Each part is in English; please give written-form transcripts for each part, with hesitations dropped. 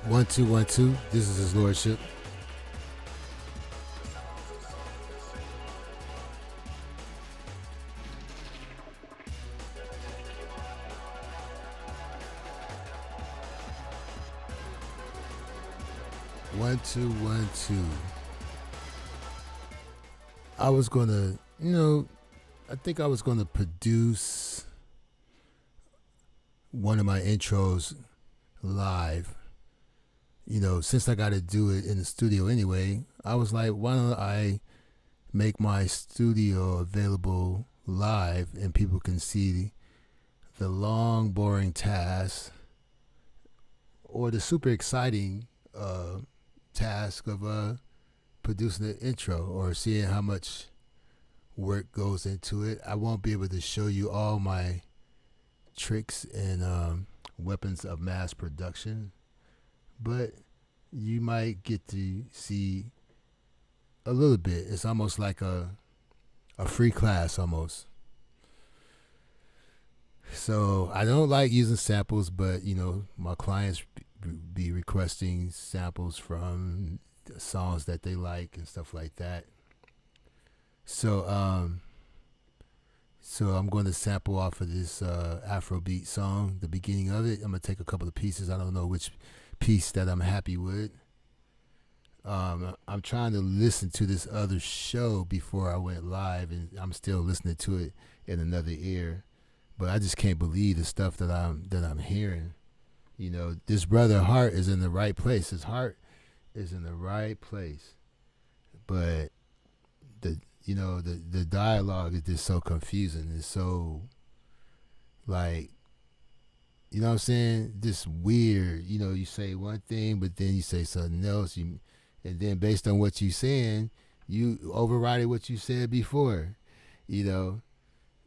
One, two, one, two. This is his lordship. One, two, one, two. I was gonna, I think I was gonna produce one of my intros live. Since I got to do it in the studio anyway, I was like, why don't I make my studio available live and people can see the long, boring task or the super exciting task of producing the intro or seeing how much work goes into it. I won't be able to show you all my tricks and weapons of mass production, but you might get to see a little bit. It's almost like a free class almost. So I don't like using samples, but my clients be requesting samples from songs that they like and stuff like that. So so I'm going to sample off of this Afrobeat song, the beginning of it. I'm gonna take a couple of pieces. I don't know which piece that I'm happy with. I'm trying to listen to this other show before I went live, and I'm still listening to it in another ear. But I just can't believe the stuff that I'm hearing. This brother Hart is in the right place. His heart is in the right place, but the dialogue is just so confusing. It's so like, what I'm saying? Just weird. You say one thing, but then you say something else. And then based on what you're saying, you override what you said before. And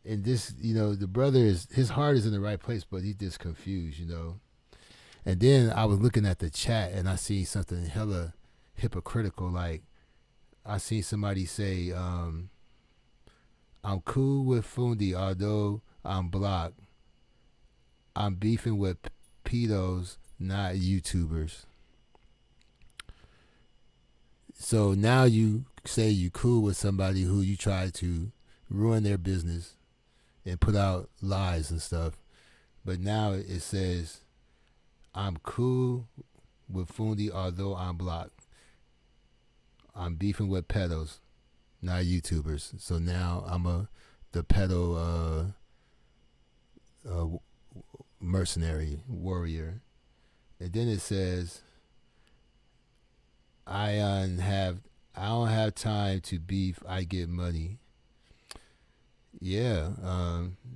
this, the brother his heart is in the right place, but he's just confused. And then I was looking at the chat and I see something hella hypocritical. Like I see somebody say, I'm cool with Fundi, although I'm blocked. I'm beefing with pedos, not YouTubers. So now you say you cool with somebody who you try to ruin their business and put out lies and stuff. But now it says, I'm cool with Fundi, although I'm blocked. I'm beefing with pedos, not YouTubers. So now I'm the pedo mercenary warrior. And then it says, I don't have time to beef. I get money. Yeah,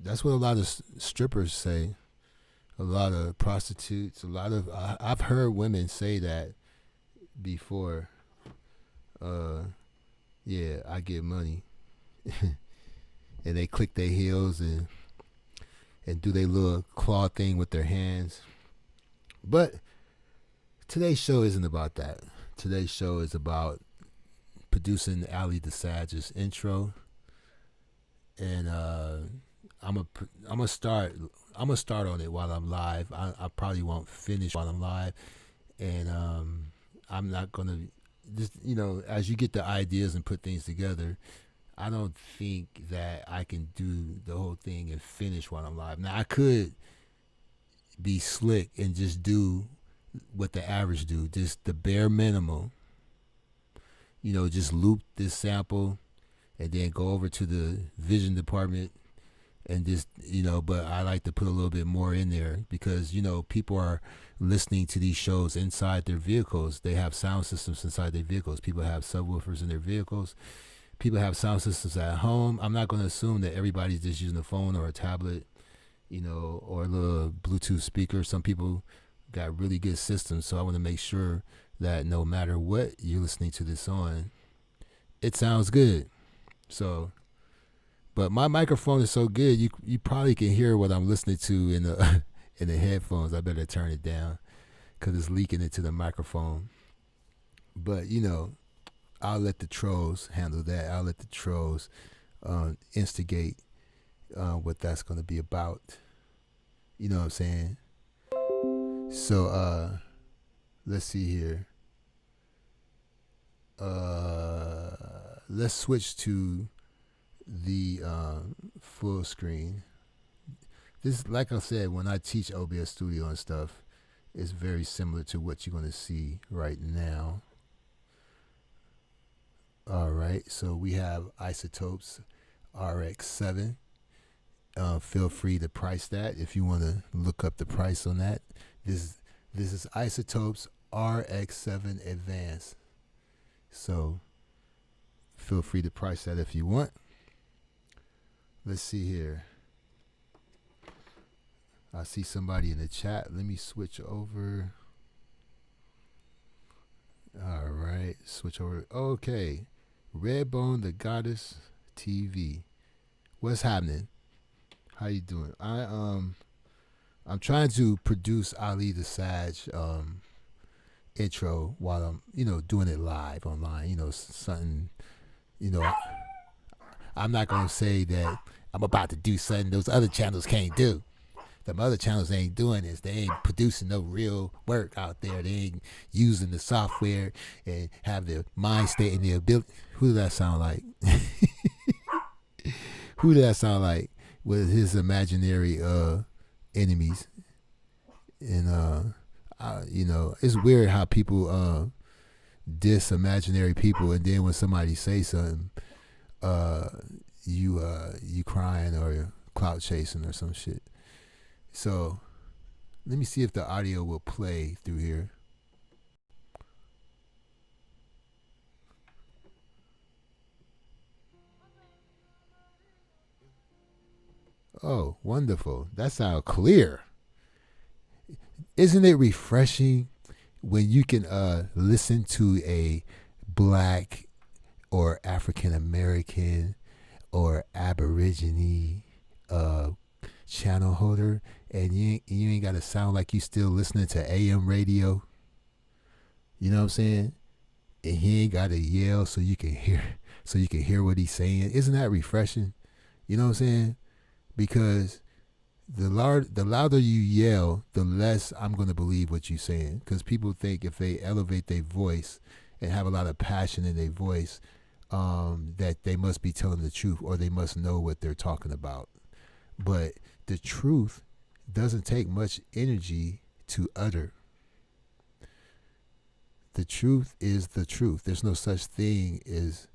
that's what a lot of strippers say. A lot of prostitutes. I've heard women say that before. Yeah, I get money. And they click their heels and do their little claw thing with their hands. But today's show isn't about that. Today's show is about producing Ali DeSage's intro, and I'm gonna start on it while I'm live. I probably won't finish while I'm live, and I'm not gonna just as you get the ideas and put things together. I don't think that I can do the whole thing and finish while I'm live. Now I could be slick and just do what the average do, just the bare minimum. Just loop this sample and then go over to the vision department and just, but I like to put a little bit more in there because, people are listening to these shows inside their vehicles. They have sound systems inside their vehicles. People have subwoofers in their vehicles. People have sound systems at home. I'm not going to assume that everybody's just using a phone or a tablet, or a little Bluetooth speaker. Some people got really good systems, so I want to make sure that no matter what you're listening to this on, it sounds good. So, but my microphone is so good, you probably can hear what I'm listening to in the in the headphones. I better turn it down because it's leaking into the microphone. But I'll let the trolls handle that. I'll let the trolls instigate what that's going to be about. You know what I'm saying? So let's see here. Let's switch to the full screen. This, like I said, when I teach OBS Studio and stuff, it's very similar to what you're going to see right now. All right, so we have Isotopes RX7. Feel free to price that if you want to look up the price on that. This is Isotopes RX7 Advanced. So feel free to price that if you want. Let's see here. I see somebody in the chat. Let me switch over. All right, switch over. Okay, Redbone the Goddess TV. What's happening? How you doing? I'm trying to produce Ali the Sage intro while I'm doing it live online. Something. I'm not gonna say that I'm about to do something those other channels can't do. Them other channels ain't doing this. They ain't producing no real work out there. They ain't using the software and have the mind state and the ability. Who did that sound like? Who did that sound like with his imaginary enemies? And it's weird how people diss imaginary people, and then when somebody says something, you crying or clout chasing or some shit. So let me see if the audio will play through here. Oh, wonderful. That sounds clear. Isn't it refreshing when you can listen to a black or African American or Aborigine channel holder, and you ain't got to sound like you still listening to AM radio? You know what I'm saying? And he ain't got to yell so you can hear what he's saying. Isn't that refreshing? You know what I'm saying? Because the louder you yell, the less I'm going to believe what you're saying. Because people think if they elevate their voice and have a lot of passion in their voice, that they must be telling the truth or they must know what they're talking about. But the truth doesn't take much energy to utter. The truth is the truth. There's no such thing as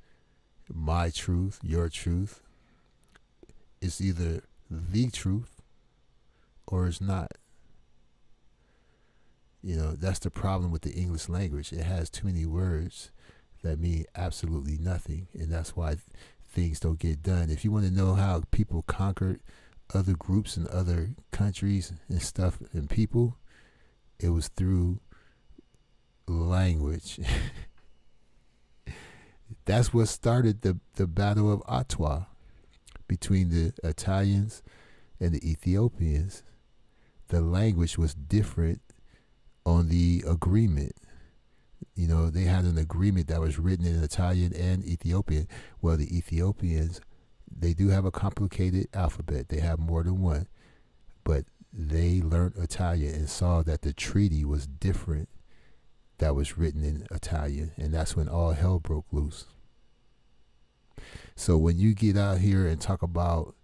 my truth, your truth. It's either the truth or it's not. That's the problem with the English language. It has too many words that mean absolutely nothing, and that's why things don't get done. If you want to know how people conquered other groups and other countries and stuff and people, it was through language. That's what started the Battle of Ottawa between the Italians and the Ethiopians. The language was different on the agreement. They had an agreement that was written in Italian and Ethiopian. Well, the Ethiopians, they do have a complicated alphabet. They have more than one. But they learned Italian and saw that the treaty was different that was written in Italian. And that's when all hell broke loose. So when you get out here and talk about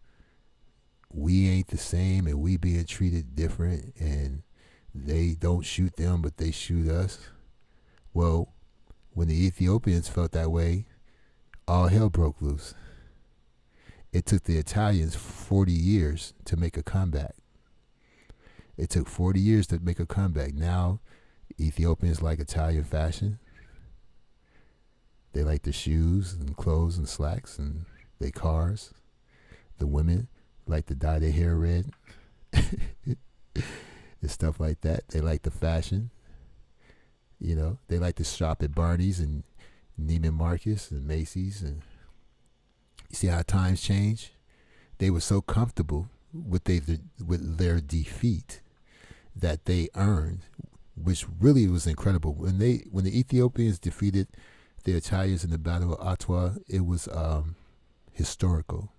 we ain't the same and we being treated different and they don't shoot them but they shoot us, well, when the Ethiopians felt that way, all hell broke loose. It took the Italians 40 years to make a comeback. It took 40 years to make a comeback. Now, Ethiopians like Italian fashion. They like the shoes and clothes and slacks and their cars. The women like to dye their hair red and stuff like that. They like the fashion. They like to shop at Barney's and Neiman Marcus and Macy's. And you see how times change? They were so comfortable with their defeat that they earned, which really was incredible. When the Ethiopians defeated the Italians in the Battle of Ottawa, it was historical.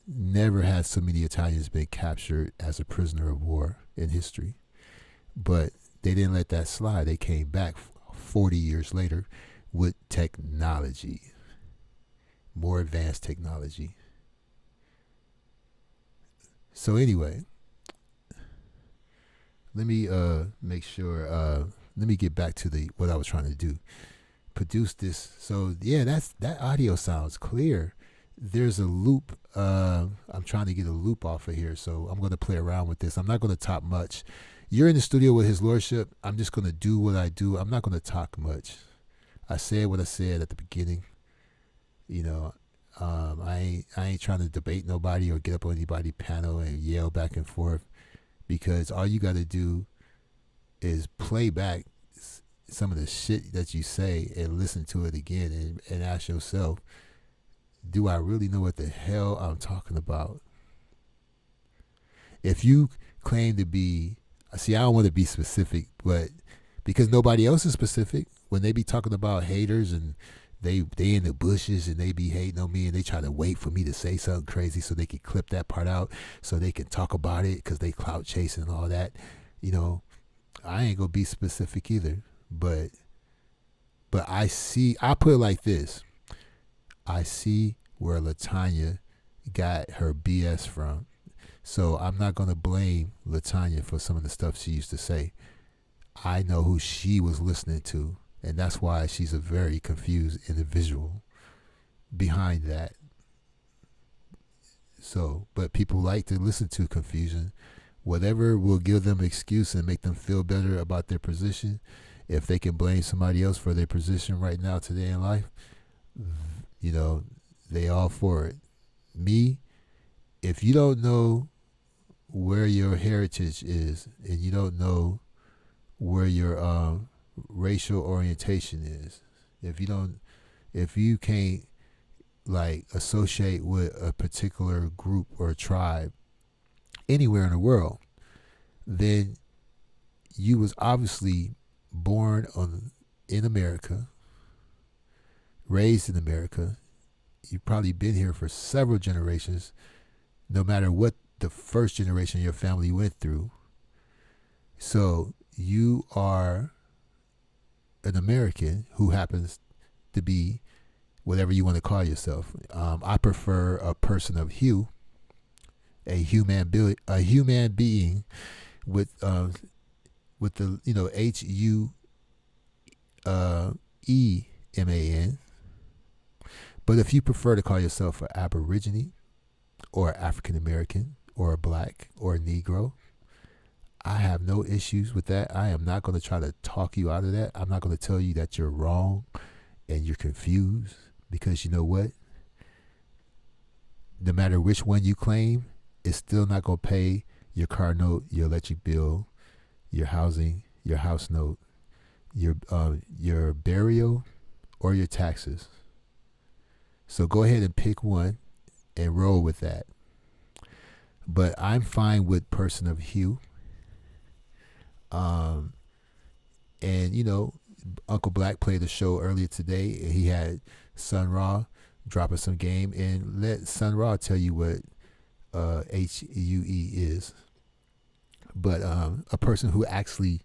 Never had so many Italians been captured as a prisoner of war in history. But they didn't let that slide. They came back 40 years later with technology, more advanced technology. So anyway, let me make sure. Let me get back to what I was trying to do. Produce this. So yeah, that audio sounds clear. There's a loop. I'm trying to get a loop off of here, so I'm going to play around with this. I'm not going to talk much. You're in the studio with His Lordship. I'm just going to do what I do. I'm not going to talk much. I said what I said at the beginning. You know, I ain't trying to debate nobody or get up on anybody's panel and yell back and forth, because all you got to do is play back some of the shit that you say and listen to it again and ask yourself, do I really know what the hell I'm talking about? If you claim to be, see, I don't want to be specific, but because nobody else is specific, when they be talking about haters and they in the bushes and they be hating on me and they try to wait for me to say something crazy so they can clip that part out so they can talk about it because they clout chasing and all that, you know, I ain't gonna be specific either. But I put it like this. I see where LaTanya got her BS from. So I'm not going to blame LaTanya for some of the stuff she used to say. I know who she was listening to, and that's why she's a very confused individual behind that. So, but people like to listen to confusion. Whatever will give them an excuse and make them feel better about their position. If they can blame somebody else for their position right now today in life, you know, they all for it. Me, if you don't know where your heritage is and you don't know where your racial orientation is, if you can't like associate with a particular group or tribe anywhere in the world, then you was obviously born in America, raised in America. You've probably been here for several generations, no matter what the first generation of your family went through. So you are an American who happens to be whatever you want to call yourself. I prefer a person of hue, a human being with the HUEMAN. But if you prefer to call yourself an Aborigine or African American or a black or a Negro, I have no issues with that. I am not going to try to talk you out of that. I'm not going to tell you that you're wrong and you're confused, because you know what? No matter which one you claim, it's still not going to pay your car note, your electric bill, your housing, your house note, your burial, or your taxes. So go ahead and pick one and roll with that. But I'm fine with person of hue. And you know, Uncle Black played a show earlier today. He had Sun Ra dropping some game, and let Sun Ra tell you what HUE is. But a person who actually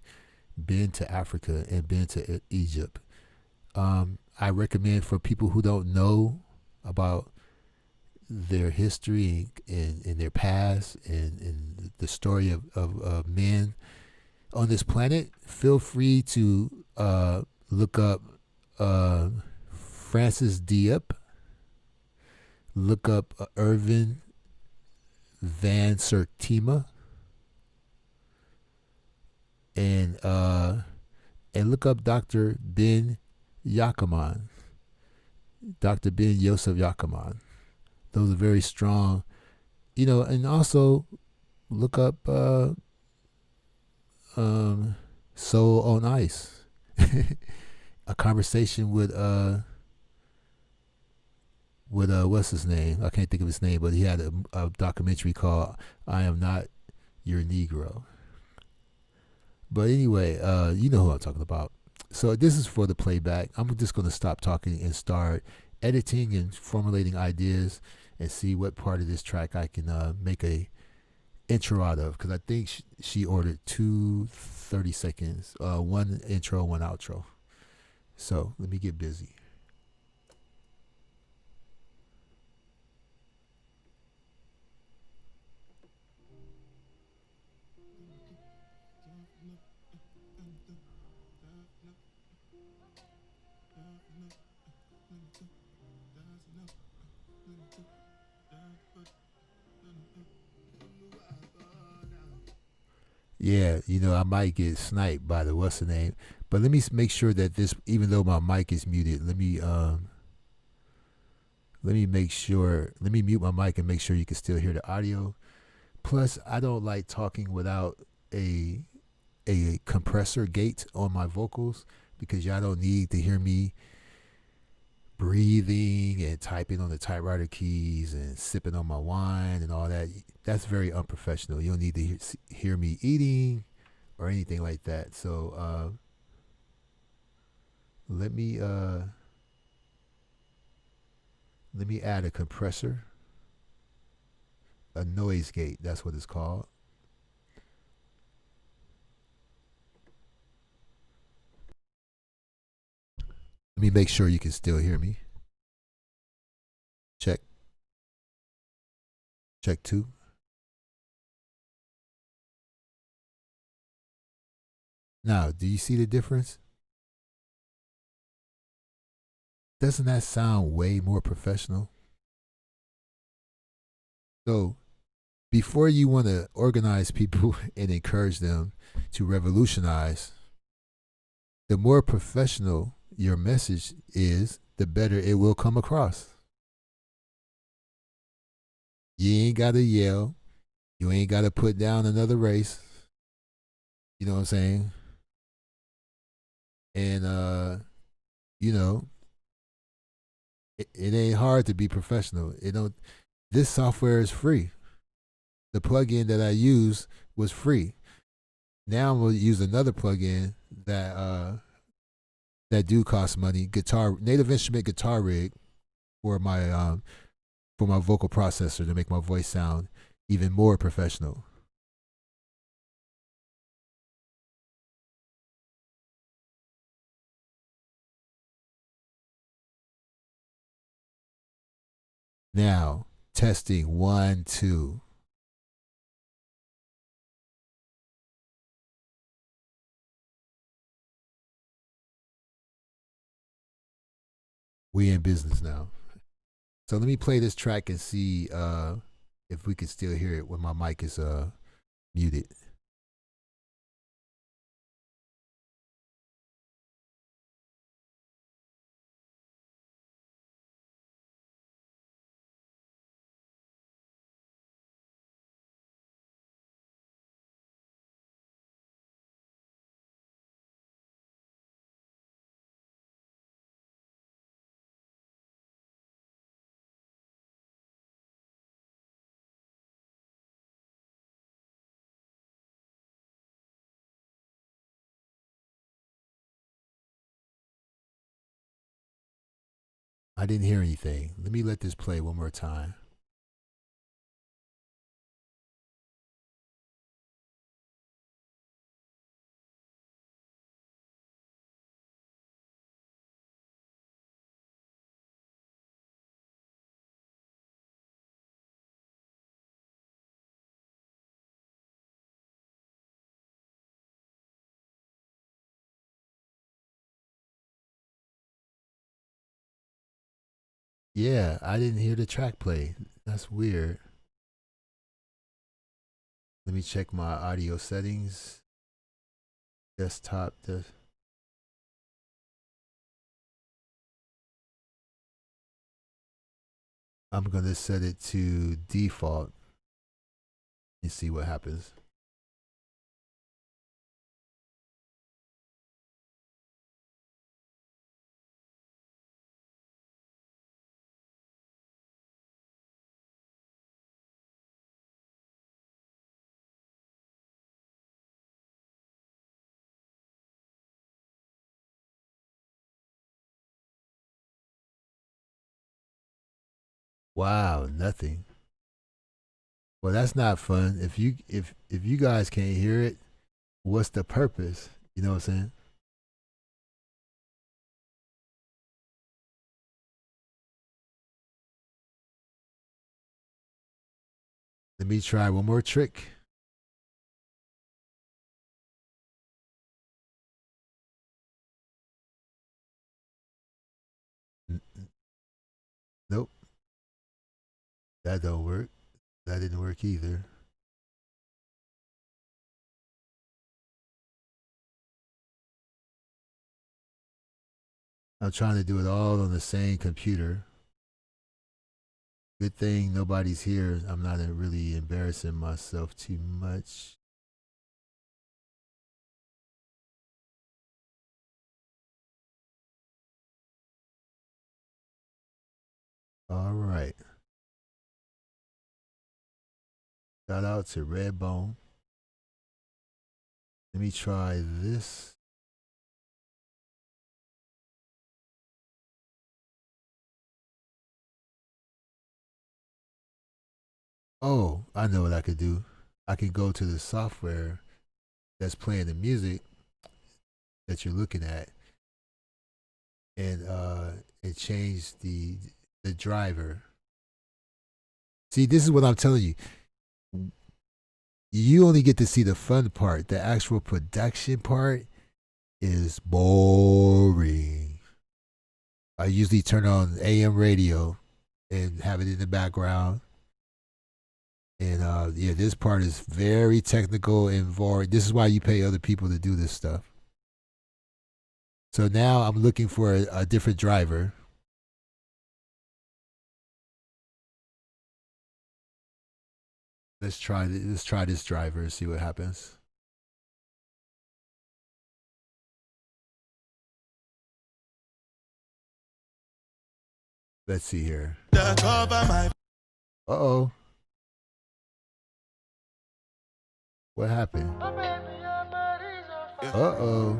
been to Africa and been to Egypt. I recommend for people who don't know about their history and their past and the story of men on this planet, feel free to look up Francis Diop, look up Irvin Van Sertima, and look up Dr. Ben Yakaman, Dr. Ben Yosef Yakaman. Those are very strong, you know, and also look up Soul on Ice, a conversation with what's his name? I can't think of his name, but he had a documentary called "I Am Not Your Negro." But anyway, you know who I'm talking about. So this is for the playback. I'm just going to stop talking and start editing and formulating ideas and see what part of this track I can make a intro out of, because I think she ordered 2 30 seconds, one intro, one outro. So let me get busy. Yeah, I might get sniped by the what's the name, but let me make sure that this, even though my mic is muted, let me make sure, let me mute my mic and make sure you can still hear the audio. Plus, I don't like talking without a compressor gate on my vocals, because y'all don't need to hear me breathing and typing on the typewriter keys and sipping on my wine and all that. That's very unprofessional. You don't need to hear me eating or anything like that. So let me add a compressor, a noise gate. That's what it's called. Let me make sure you can still hear me. Check. Check 2. Now, do you see the difference? Doesn't that sound way more professional? So, before you want to organize people and encourage them to revolutionize, the more professional your message is, the better it will come across. You ain't got to yell. You ain't got to put down another race. You know what I'm saying? And, it ain't hard to be professional. This software is free. The plugin that I use was free. Now I'm gonna use another plugin that do cost money. Native Instrument Guitar Rig for my vocal processor to make my voice sound even more professional. Now, testing 1, 2. We in business now. So let me play this track and see if we can still hear it when my mic is muted. I didn't hear anything. Let me let this play one more time. Yeah, I didn't hear the track play. That's weird. Let me check my audio settings. Desktop. I'm going to set it to default and see what happens. Wow, nothing. Well, that's not fun. If you guys can't hear it, what's the purpose? You know what I'm saying? Let me try one more trick. Nope, that don't work. That didn't work either. I'm trying to do it all on the same computer. Good thing nobody's here. I'm not really embarrassing myself too much. All right. Shout out to Redbone. Let me try this. Oh, I know what I could do. I can go to the software that's playing the music that you're looking at and change the driver. See, this is what I'm telling you. You only get to see the fun part. The actual production part is boring. I usually turn on AM radio and have it in the background. And yeah, this part is very technical and boring. This is why you pay other people to do this stuff. So now I'm looking for a different driver. Let's try this driver and see what happens. Let's see here. Uh-oh. What happened? Uh-oh.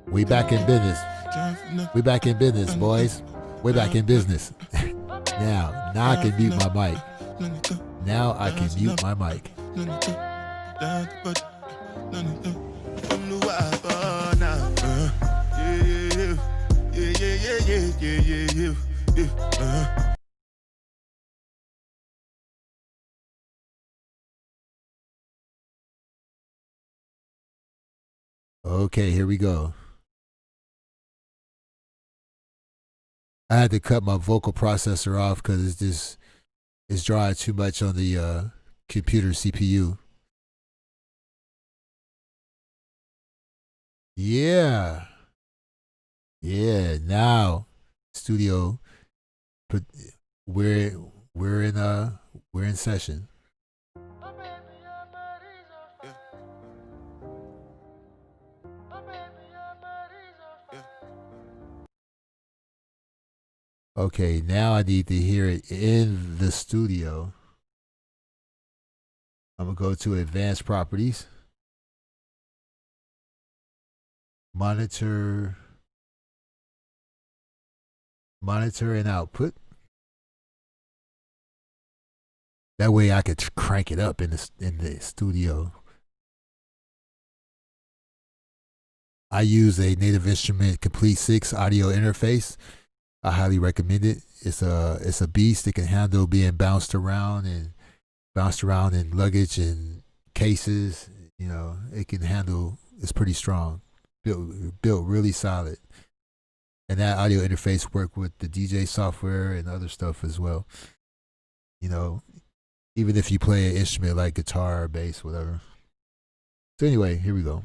We back in business. We back in business, boys. We back in business. Now I can mute my mic. Now I can mute my mic. Okay, here we go. I had to cut my vocal processor off because it's drawing too much on the computer CPU. Yeah. Yeah, now studio but we're we're in session. Okay, now I need to hear it in the studio. I'm gonna go to advanced properties. Monitor and output. That way I could crank it up in the studio. I use a Native Instrument Complete 6 audio interface. I highly recommend it. It's a beast. It can handle being bounced around in luggage and cases. You know, it can handle. It's pretty strong. Built really solid. And that audio interface work with the DJ software and other stuff as well. You know, even if you play an instrument like guitar, bass, whatever. So anyway, here we go.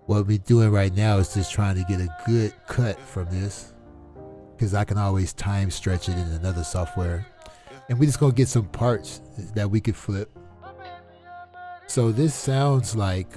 What we're doing right now is just trying to get a good cut from this. because I can always time stretch it in another software. And we just gonna get some parts that we could flip. So this sounds like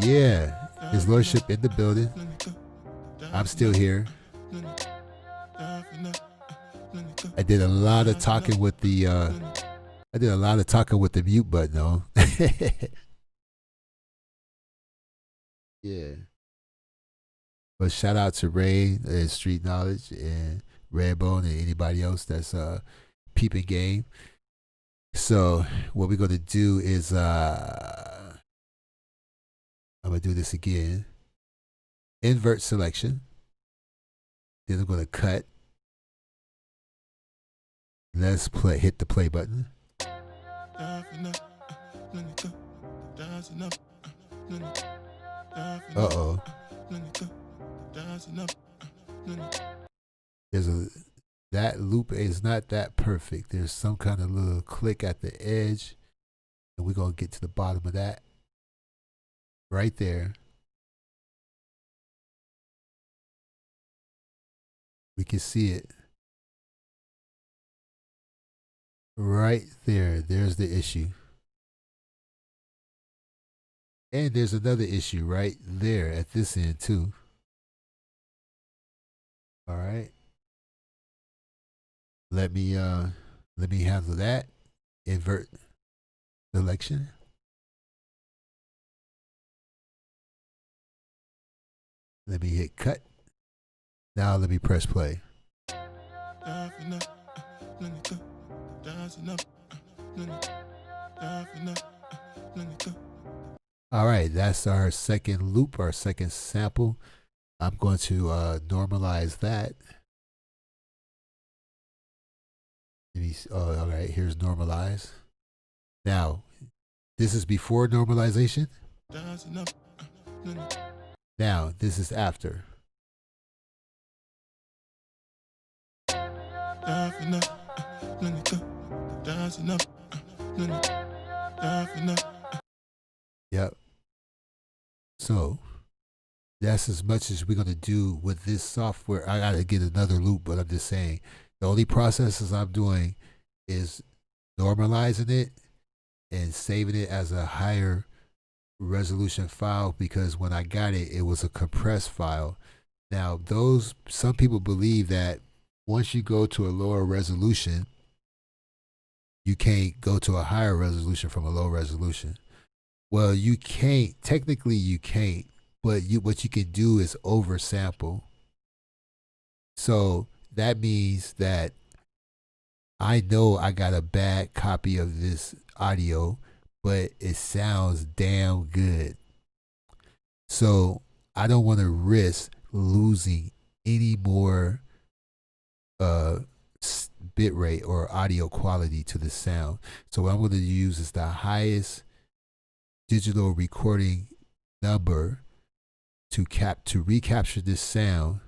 Yeah, His Lordship in the building. I'm still here. I did a lot of talking with the mute button though. Yeah. But shout out to Ray and Street Knowledge and Redbone and anybody else that's peeping game. So what we're gonna do is I'm gonna do this again. Invert selection. Then I'm gonna cut. Let's play. Hit the play button. Uh-oh. There's a that loop is not that perfect. There's some kind of little click at the edge, and we're gonna get to the bottom of that right there. We can see it right there. There's the issue. And there's another issue right there at this end too. All right. Let me handle that. Invert selection. Let me hit cut. Now let me press play. All right, that's our second loop, our second sample. I'm going to normalize that. All right, here's normalize. Now, this is before normalization. Now, this is after. Yep. So, that's as much as we're going to do with this software. I got to get another loop, but I'm just saying the only processes I'm doing is normalizing it and saving it as a higher resolution file, because when I got it, it was a compressed file. Now, some people believe that once you go to a lower resolution, you can't go to a higher resolution from a low resolution. Well, you can't. Technically, you can't. But what you can do is oversample. So that means that I know I got a bad copy of this audio, but it sounds damn good. So I don't want to risk losing any more bit rate or audio quality to the sound. So what I'm going to use is the highest digital recording number to recapture this sound,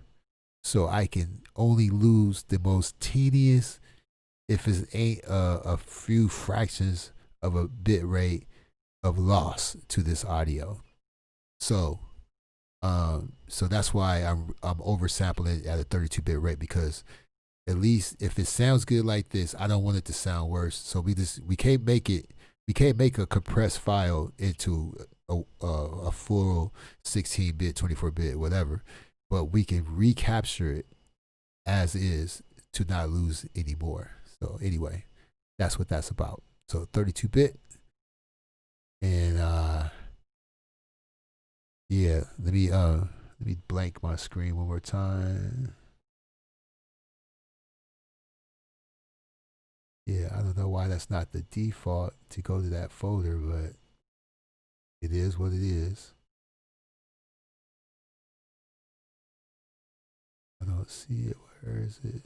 so I can only lose the most tedious, if it ain't a few fractions of a bit rate of loss to this audio. So that's why I'm oversampling at a 32-bit rate, because at least if it sounds good like this, I don't want it to sound worse. So we can't make a compressed file into a full 16-bit, 24-bit, whatever, but we can recapture it as is to not lose any more. So anyway, that's what that's about. So 32-bit, and yeah, let me blank my screen one more time. Yeah, I don't know why that's not the default to go to that folder, but it is what it is. I don't see it. Where is it?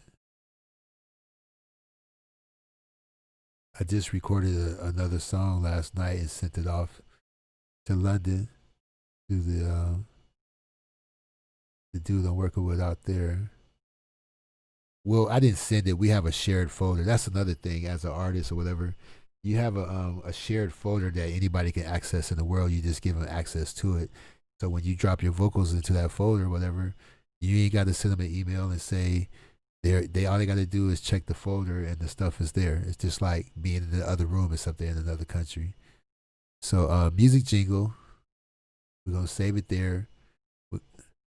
I just recorded another song last night and sent it off to London to the dude I'm working with out there. Well, I didn't send it. We have a shared folder. That's another thing. As an artist or whatever, you have a shared folder that anybody can access in the world. You just give them access to it. So when you drop your vocals into that folder or whatever, you ain't got to send them an email and say they all they got to do is check the folder and the stuff is there. It's just like being in the other room except they're in another country. So music jingle, we're gonna save it there.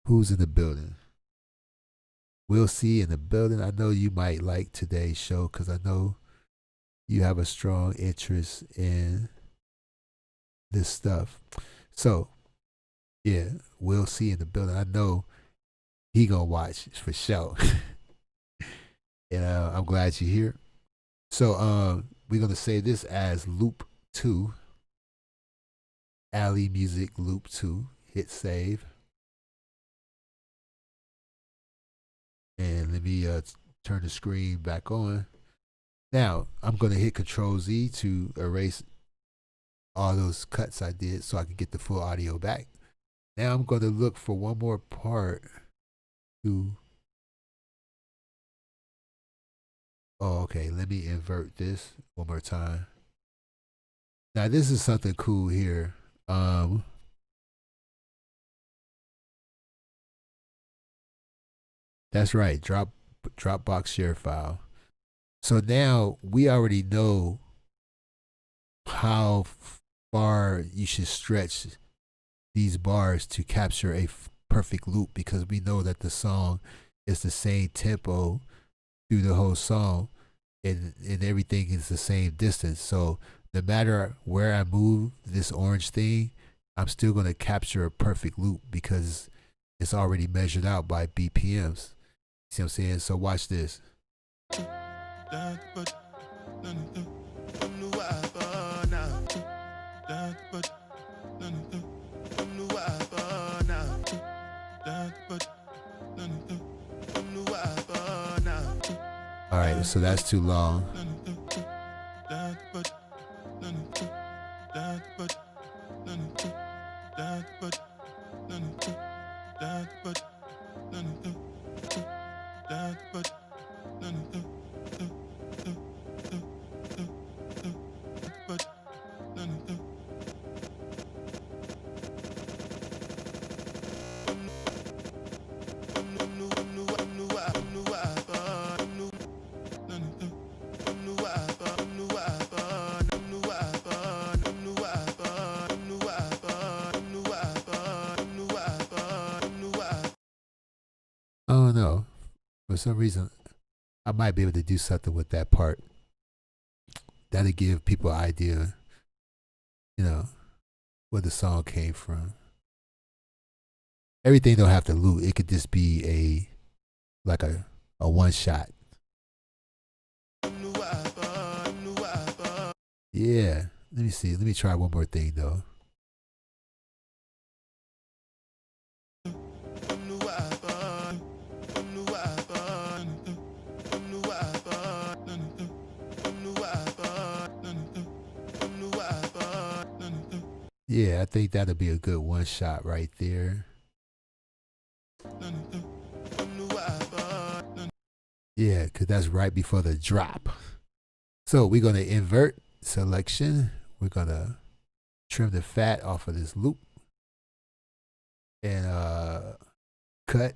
Who's in the building? We'll see in the building. I know you might like today's show because I know you have a strong interest in this stuff. So, yeah, we'll see in the building. I know he gonna watch for sure. And I'm glad you're here. So, we're gonna say this as loop 2. Alley Music loop 2. Hit save. And let me turn the screen back on. Now, I'm going to hit Control Z to erase all those cuts I did so I could get the full audio back. Now I'm going to look for one more part to. Oh, okay. Let me invert this one more time. Now this is something cool here. That's right. Dropbox share file. So now we already know how far you should stretch these bars to capture a perfect loop, because we know that the song is the same tempo through the whole song, and everything is the same distance. So no matter where I move this orange thing, I'm still going to capture a perfect loop because it's already measured out by BPMs. See what I'm saying? So watch this. All right, so that's too long. I don't know. For some reason, I might be able to do something with that part. That'll give people an idea, where the song came from. Everything don't have to loop. It could just be a one shot. Yeah. Let me see. Let me try one more thing though. Yeah, I think that'll be a good one shot right there. Yeah, because that's right before the drop. So we're going to invert selection. We're going to trim the fat off of this loop and cut.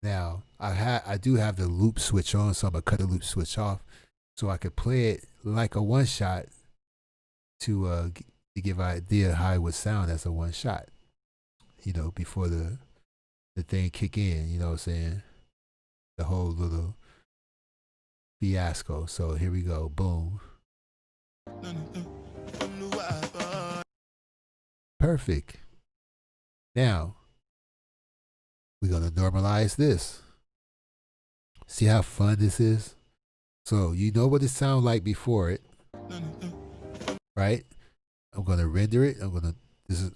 Now, I do have the loop switch on, so I'm going to cut the loop switch off so I could play it like a one shot to give an idea how it would sound as a one shot, before the thing kick in, you know what I'm saying? The whole little fiasco. So here we go. Boom. Perfect. Now, we're going to normalize this. See how fun this is? So you know what it sounded like before it, right? I'm going to render it.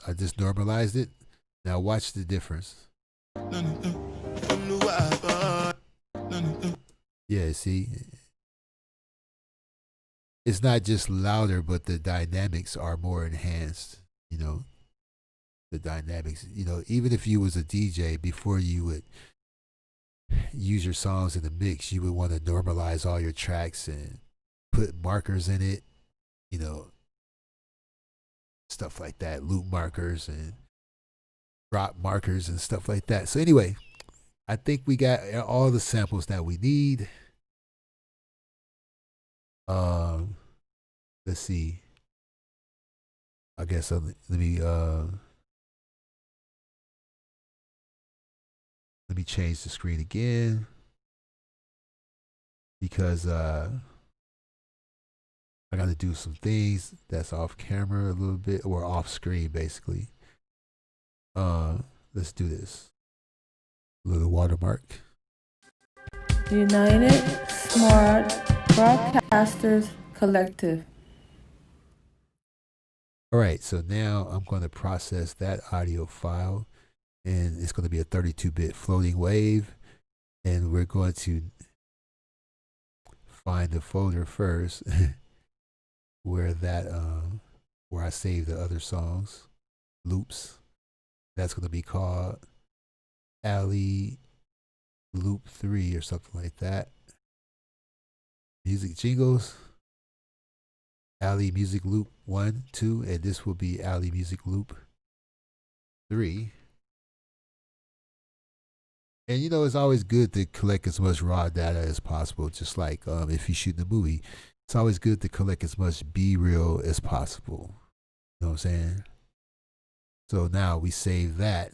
I just normalized it. Now watch the difference. Yeah, see? It's not just louder, but the dynamics are more enhanced, the dynamics, even if you was a DJ before you would use your songs in the mix, you would want to normalize all your tracks and put markers in it, stuff like that, loop markers and drop markers and stuff like that. So anyway, I think we got all the samples that we need. Let's see. I guess let me change the screen again because I got to do some things that's off camera a little bit, or off screen basically. Let's do this. Little watermark. United Smart Broadcasters Collective. All right, so now I'm going to process that audio file, and it's going to be a 32-bit floating wave, and we're going to find the folder first where that where I save the other songs, loops. That's going to be called Alley Loop 3 or something like that. Music jingles, Alley Music Loop 1, 2, and this will be Alley Music Loop 3. And you know, it's always good to collect as much raw data as possible, just like if you shoot a movie. It's always good to collect as much B-reel as possible. You know what I'm saying? So now we save that.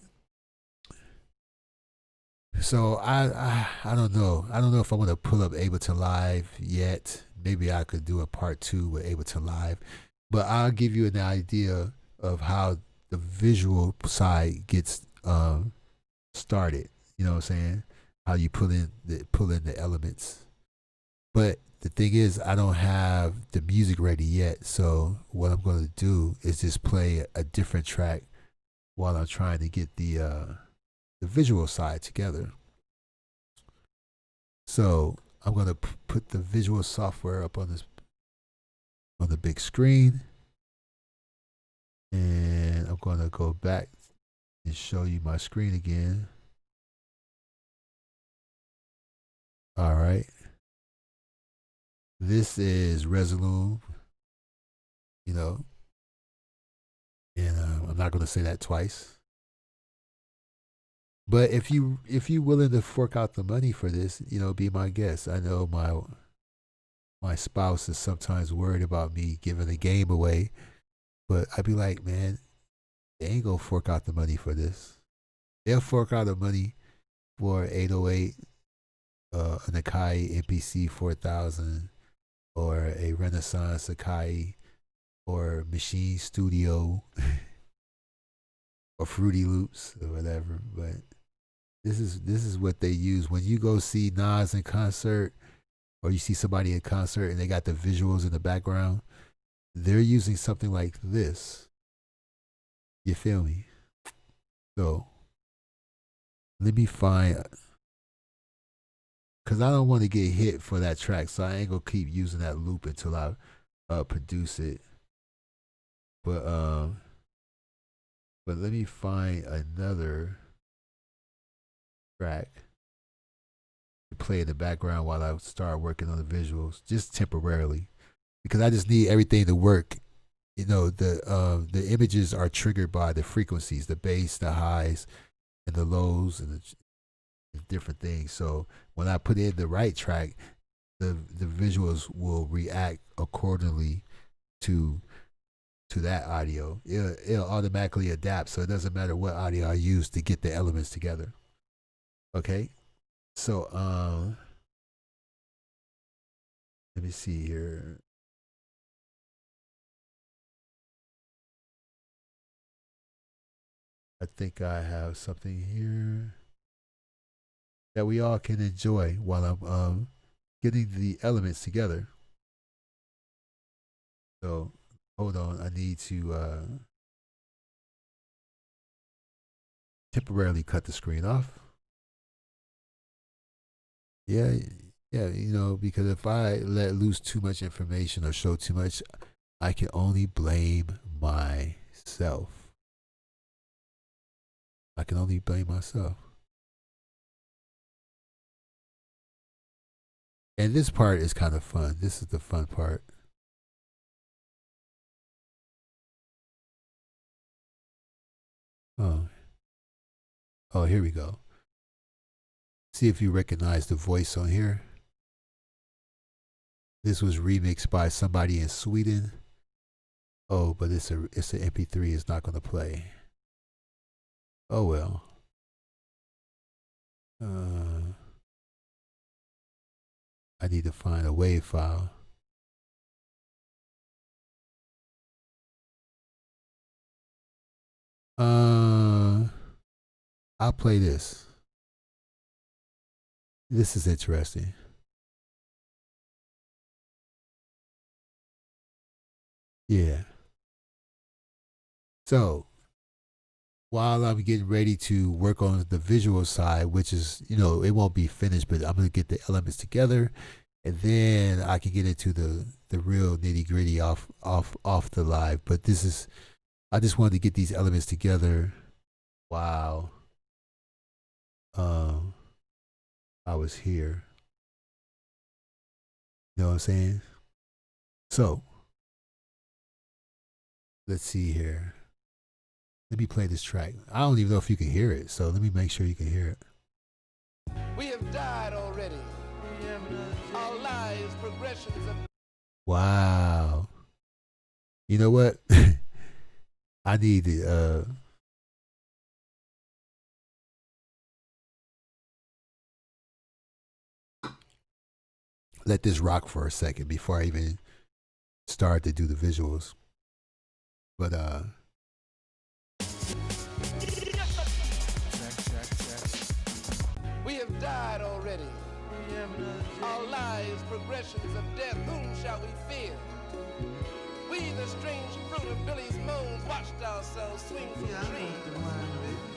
So I don't know. I don't know if I want to pull up Ableton Live yet. Maybe I could do a part 2 with Ableton Live. But I'll give you an idea of how the visual side gets started. You know what I'm saying? How you pull in the elements. But the thing is, I don't have the music ready yet. So what I'm going to do is just play a different track while I'm trying to get the visual side together. So I'm going to put the visual software up on the big screen. And I'm going to go back and show you my screen again. All right. This is Resolume, you know, and I'm not going to say that twice. But if you willing to fork out the money for this, you know, be my guest. I know my spouse is sometimes worried about me giving the game away, but I'd be like, man, they ain't gonna fork out the money for this. They'll fork out the money for 808, an Akai MPC 4000, or a Renaissance Akai, or Machine Studio, or Fruity Loops, or whatever. But this is what they use when you go see Nas in concert, or you see somebody in concert and they got the visuals in the background. They're using something like this. You feel me? So let me find, because I don't want to get hit for that track, so I ain't gonna keep using that loop until I produce it. But let me find another track to play in the background while I start working on the visuals, just temporarily, because I just need everything to work. You know, the images are triggered by the frequencies, the bass, the highs, and the lows, and the different things. So when I put in the right track, the visuals will react accordingly to that audio. It'll automatically adapt, so it doesn't matter what audio I use to get the elements together. Okay, so let me see here. I think I have something here that we all can enjoy while I'm getting the elements together. So hold on, I need to temporarily cut the screen off. Yeah, yeah, you know, because if I let loose too much information or show too much, I can only blame myself. I can only blame myself. And this part is kind of fun. This is the fun part. Oh, here we go. See if you recognize the voice on here. This was remixed by somebody in Sweden. Oh, but it's an MP3. It's not going to play. Oh well. I need to find a WAV file. I'll play this. This is interesting. Yeah. So while I'm getting ready to work on the visual side, which is, you know, it won't be finished, but I'm going to get the elements together, and then I can get into the the real nitty gritty off the live. But I just wanted to get these elements together while I was here. You know what I'm saying? So let's see here. Let me play this track. I don't even know if you can hear it, so let me make sure you can hear it. We have died already. Our lives, progressions of... Wow. You know what? I need to let this rock for a second before I even start to do the visuals. But We have died already. Our lives, progressions of death, whom shall we fear? We, the strange fruit of Billy's moans, watched ourselves swing from trees.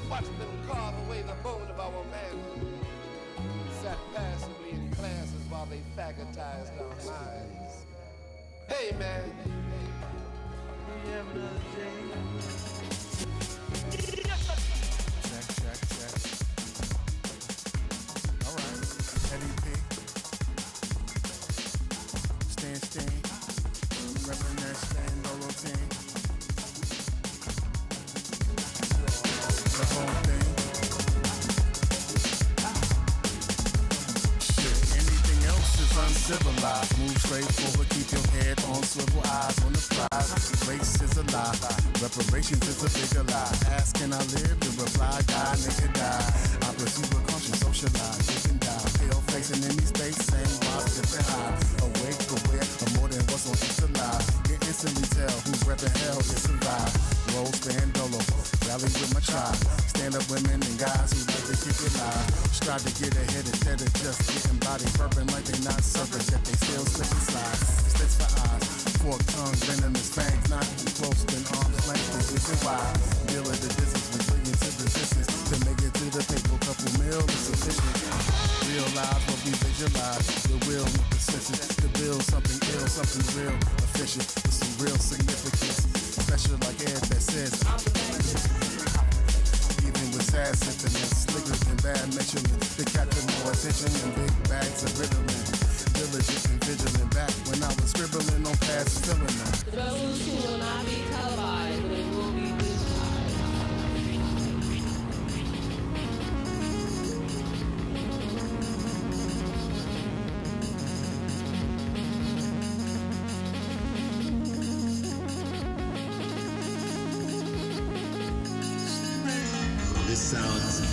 Watched them carve away the bone of our man. Sat passively in classes while they faggotized our minds. Hey, man. Civilized, move straight forward, keep your head on swivel, eyes on the prize. Race is a lie, reparations is a bigger lie. Ask can I live? The reply, die, nigga die. I pursue a caution, socialize, you can die. Pale facing in these space, same wise, different high. Awake, aware of more than what's on each alive. Can instantly tell who's repping hell is survive. Roll, stand, dolo, rally with my tribe. Stand up women and guys who like to keep it live. Strive to get ahead instead of just getting body burping like they not serving. That they still slip and slide. Slits for eyes, forked tongue, venomous fangs, not too close, then arms length, the vision wide. Deal of the distance, resilient to resistance. To make it to the paper, couple mil is sufficient. Realize what we visualize, the will with persistence. To build something ill, something real, efficient, with some real significance. Special like Ed that says, even with sad sentiments, slicker than bad measurement, to capture more attention than big bags of riddling. Diligent and vigilant back when I was scribbling on past filling them. The revolution will not be televised, but it will be digitized. This sounds...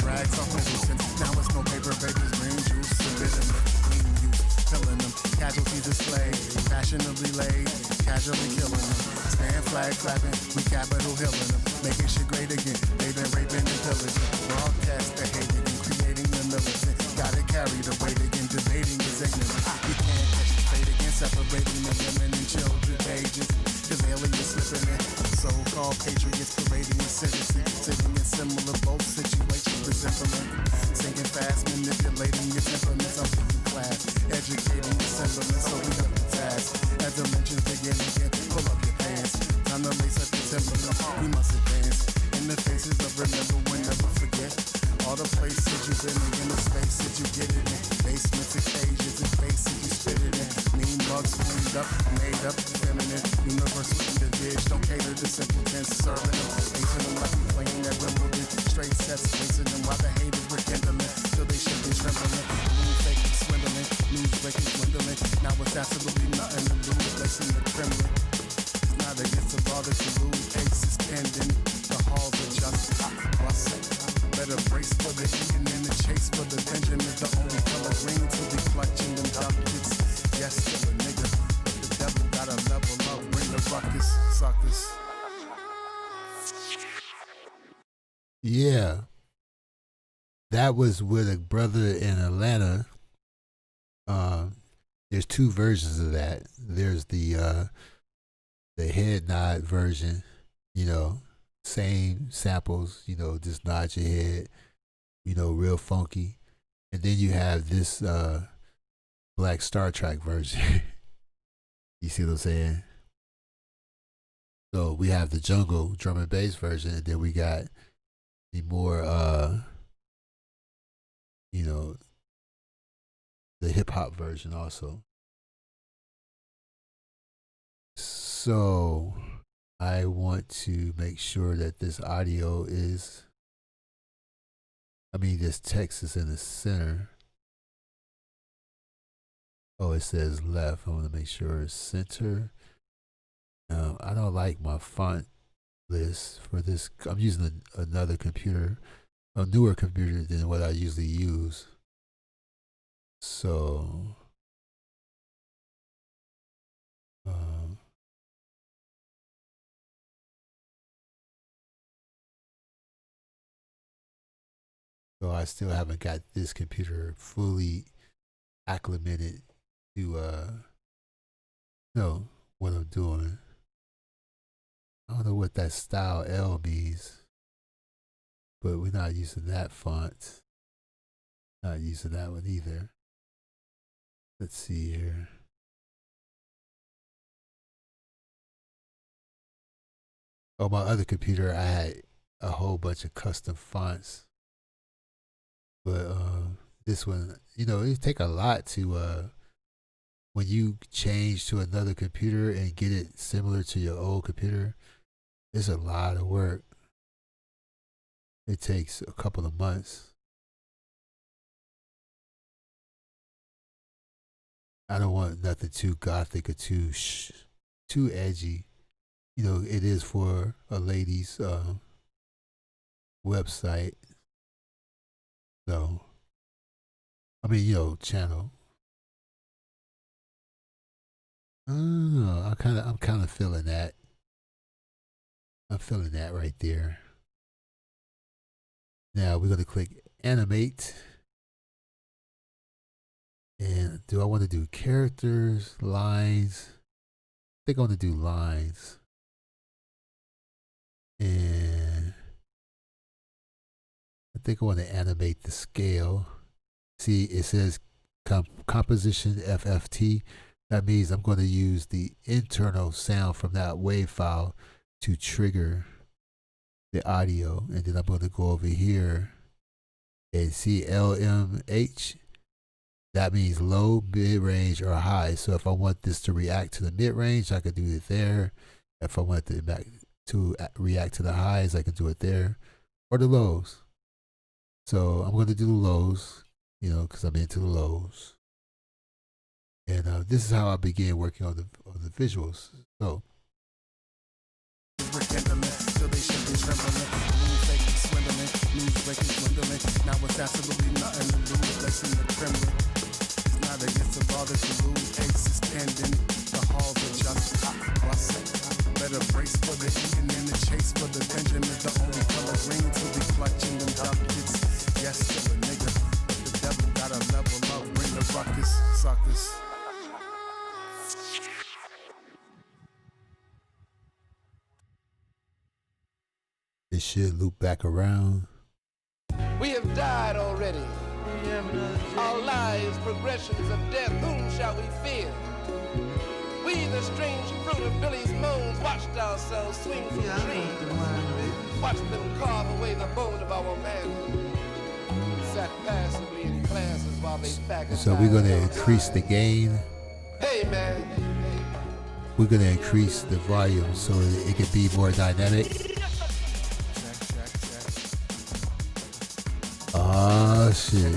Rags off Middleton. Now it's no paper babies, green juice, forbidden, clean use, filling them. Casualties displayed, fashionably laid, casually killing them. Stand flag flapping, we capital hilling them. Making shit great again, they've been raping and pillaging. Broadcast the hate again, creating the militant. Gotta carry the weight again, debating is ignorant. You can't catch the fate again, separating the women and children pages. Cause aliens slipping in, so-called patriots parading the citizens. Sitting in similar both situations resembling. Singing fast, manipulating your temperaments. I'm thinking class, educating your semblance. So we up the task. As dimensions begin again, pull up your pants. Time to lace up your temperament, we must advance. In the faces of remember, we'll never forget. All the places you've been in the spaces you get it in. Basements and cages and faces you spit it in. Mean mugs cleaned up, made up, feminine. Universal individuals don't cater to simpletons. Serving them, facing them like we playing at Wimbledon. Straight sets, facing them while the haters were kindling. Till they should be trembling. Moon faking, swindling. News breaking, dwindling. Now it's absolutely nothing to lose. Lacing the Kremlin. It's not against the law that you lose. Cases pending. The halls of justice. Bust. Better brace for the eating and the chase for the vengeance is the only color green to be clutching them duckets. Yes, still a nigga, but the devil gotta level up, bring the ruckus, suckers. yeah, that was with a brother in Atlanta. There's two versions of that. There's the head nod version, you know, same samples, you know, just nod your head. real funky. And then you have this Black Star Trek version. You see what I'm saying? So we have the jungle drum and bass version, and then we got the more the hip hop version also. So I want to make sure that this text is in the center. Oh, it says left. I want to make sure it's center. I don't like my font list for this. I'm using another computer, a newer computer than what I usually use. So, so I still haven't got this computer fully acclimated to know what I'm doing. I don't know what that style L means, but we're not using that font. Not using that one either. Let's see here. On my other computer, I had a whole bunch of custom fonts, but this one, it take a lot to when you change to another computer and get it similar to your old computer. It's a lot of work. It takes a couple of months. I don't want nothing too gothic or too edgy. It is for a lady's website. So, channel. I don't know. I'm kind of feeling that. I'm feeling that right there. Now we're going to click animate. And do I want to do characters, lines? I think I want to do lines. And I think I want to animate the scale. See, it says composition FFT. That means I'm going to use the internal sound from that wave file to trigger the audio. And then I'm going to go over here and see LMH. That means low, mid-range, or high. So if I want this to react to the mid-range, I could do it there. If I want it to react to the highs, I can do it there. Or the lows. So I'm going to do the lows, because I'm into the lows. And this is how I began working on the visuals. So. Now it's absolutely nothing to lose, less in the Kremlin. It's not against the law that you lose, ace is pending. The halls are just bust. Better brace for the eating and the chase for the Benjamin. The only color green to be clutching them ducats. Yes, to a nigga, but the devil gotta level up, bring the ruckus, suckers. It should loop back around. We have died already. Our lives, progressions of death, whom shall we fear? We, the strange fruit of Billy's moans, watched ourselves swing from trees. Watched them carve away the bone of our man. Sat passively in classes while they faggotized. So we're going to increase the gain. Hey, man. We're going to increase the volume so it can be more dynamic. Oh shit.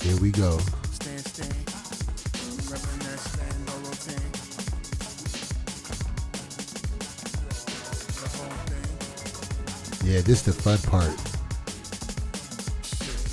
Here we go. Yeah, this is the fun part.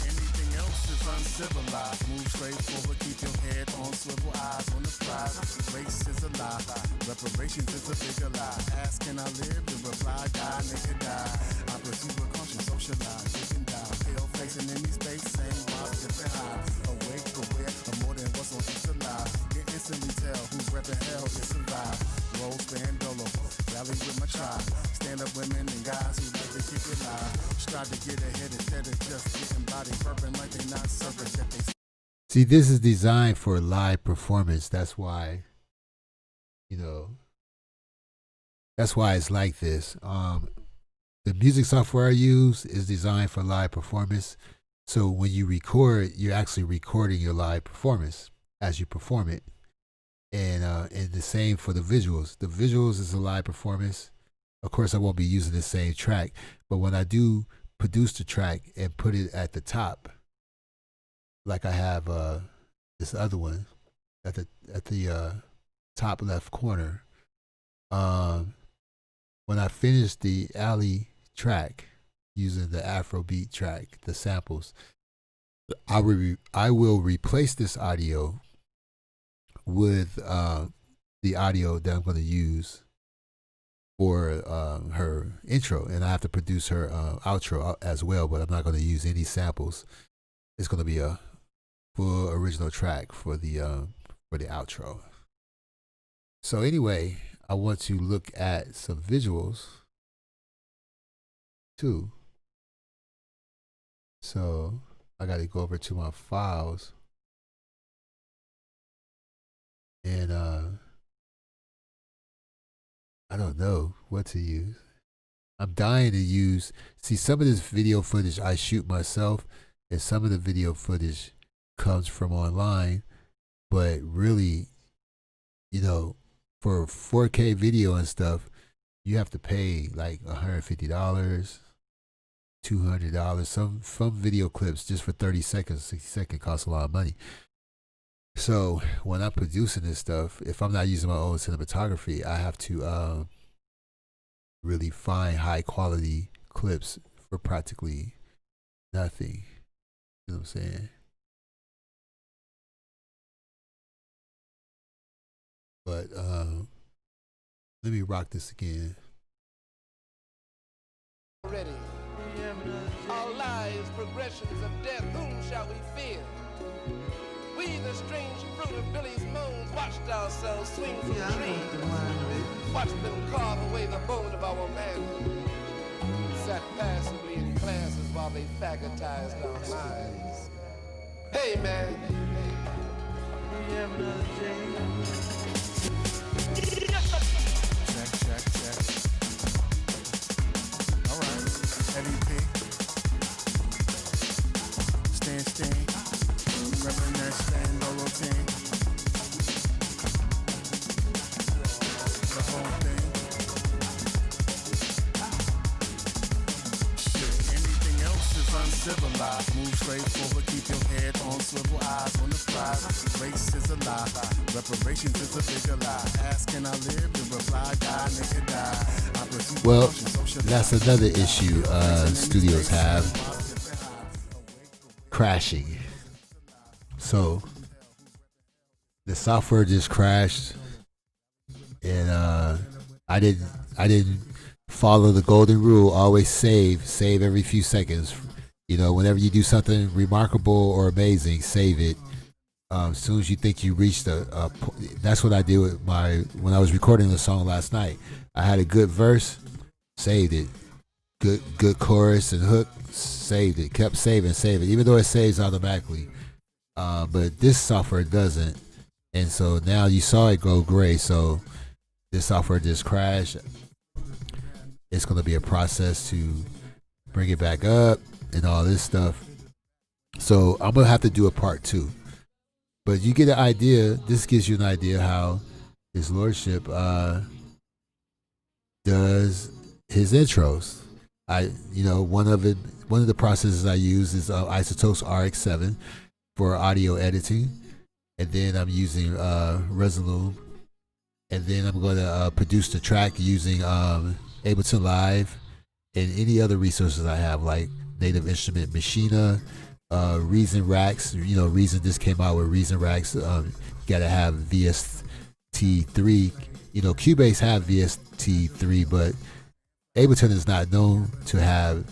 Anything else is uncivilized. Move straight forward, keep your head on swivel, eyes on the prize. Race is a lie. Reparations is a bigger lie. Ask, can I live? The reply, die, nigga, die. I pursue a caution, socialize, chicken die. Pale facing in these space, same wise, different eyes. Awake, aware of more than what's on each alive. Can instantly tell who's repping hell is survive. Roll, stand, dolo, rally with my tribe. stand-up women and guys who like to kick it live. Strive to get ahead instead of just getting body burping like they not service that they. See, this is designed for live performance. That's why, that's why it's like this. The music software I use is designed for live performance. So when you record, you're actually recording your live performance as you perform it. And the same for the visuals. The visuals is a live performance. Of course, I won't be using the same track, but when I do produce the track and put it at the top, like I have this other one at the top left corner. When I finish the alley track using the Afrobeat track, the samples, I will replace this audio with the audio that I'm going to use for her intro, and I have to produce her outro as well. But I'm not going to use any samples. It's going to be a full original track for the outro. So anyway, I want to look at some visuals too. So I got to go over to my files and I don't know what to use. I'm dying to use. See, some of this video footage I shoot myself, and some of the video footage comes from online. But really, for 4K video and stuff, you have to pay like $150, $200. Some video clips just for 30 seconds, 60 seconds cost a lot of money. So when I'm producing this stuff, if I'm not using my own cinematography, I have to really find high quality clips for practically nothing. You know what I'm saying? But let me rock this again. Ready. Our lives, progressions of death, whom shall we fear? We, the strange fruit of Billy's moans, watched ourselves swing from trees. Watched them carve away the bone of our man. Sat passively in classes while they faggotized our minds. Hey, man. Check. All right. Eddie P. Stan. Reverend that Stan Lolo team. The whole thing. Shit, anything else is uncivilized. Move straight forward, keep your head on swivel, eyes on the prize. Race is a lie. Reparations is a bigger lie. Ask can I live? The reply, die, nigga, die. Well, that's another issue studios have. Crashing. So the software just crashed, and I didn't follow the golden rule. Always save every few seconds. Whenever you do something remarkable or amazing, save it. As soon as you think you reached that's what I did with when I was recording the song last night. I had a good verse, saved it. Good chorus and hook, saved it. Kept saving, even though it saves automatically. But this software doesn't. And so now you saw it go gray. So this software just crashed. It's going to be a process to bring it back up and all this stuff. So I'm going to have to do a part 2. But you get an idea. This gives you an idea how His Lordship does his intros. One of the processes I use is Isotopes RX7 for audio editing, and then I'm using Resolute, and then I'm going to produce the track using Ableton Live and any other resources I have, like Native Instrument Machina, Reason Racks. Reason just came out with Reason Racks. You gotta have VST3. Cubase have VST3, but Ableton is not known to have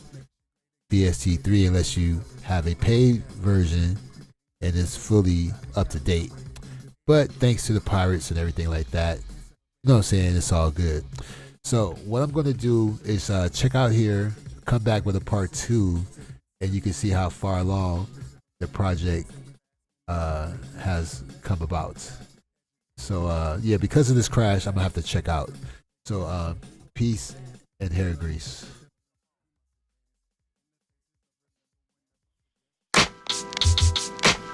VST3 unless you have a paid version and it's fully up to date. But thanks to the pirates and everything like that, you know what I'm saying, it's all good. So what I'm going to do is check out here, come back with a part 2, and you can see how far along the project has come about. So yeah, because of this crash, I'm gonna have to check out. So peace and hair grease.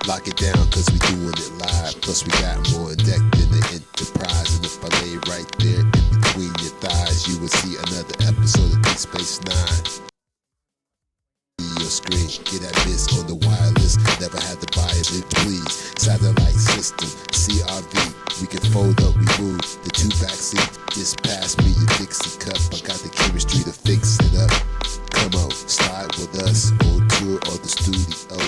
Lock it down, cause we doing it live. Plus we got more in deck than the Enterprise. And if I lay right there in between your thighs, you will see another episode of Deep Space Nine. Your screen, get that miss on the wireless. Never had to buy it, please. Satellite system, CRV. We can fold up, we move. The 2 backseat, just pass me your Dixie cup. I got the chemistry to fix it up. Come on, slide with us on tour or the studio.